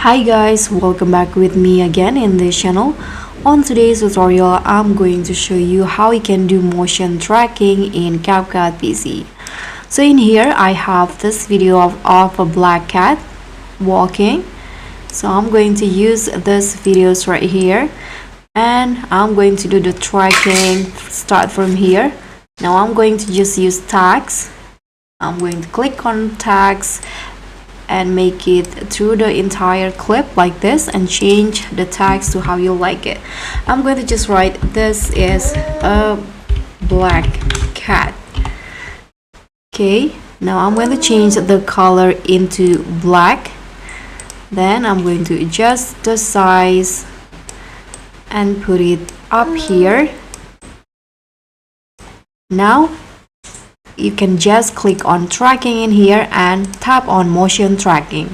Hi guys, welcome back with me again in this channel. On today's tutorial, I'm going to show you how you can do motion tracking in CapCut PC. So in here, I have this video of a black cat walking. So I'm going to use this videos right here, and I'm going to do the tracking. Start from here. Now I'm going to just use tags. I'm going to click on tags and make it through the entire clip like this and change the tags to how you like it. I'm going to just write this is a black cat. Okay, now I'm going to change the color into black. Then I'm going to adjust the size and put it up here. Now you can just click on tracking in here and tap on motion tracking.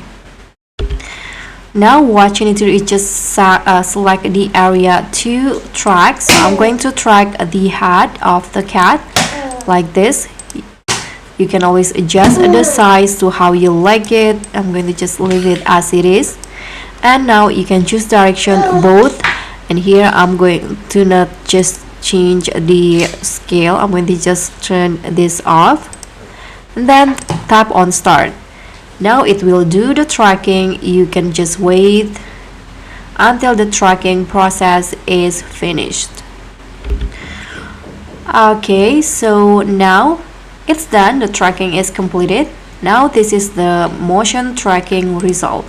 Now what you need to do is just select the area to track. So I'm going to track the head of the cat like this. You can always adjust the size to how you like it. I'm going to just leave it as it is. And now you can choose direction both, and here I'm going to not just change the scale. I'm going to just turn this off and then tap on start. Now it will do the tracking. You can just wait until the tracking process is finished. Okay, so now it's done. The tracking is completed. Now this is the motion tracking result.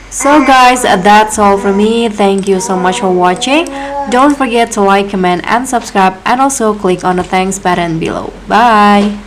So guys, that's all from me. Thank you so much for watching. Don't forget to like, comment and subscribe, and also click on the thanks button below. Bye.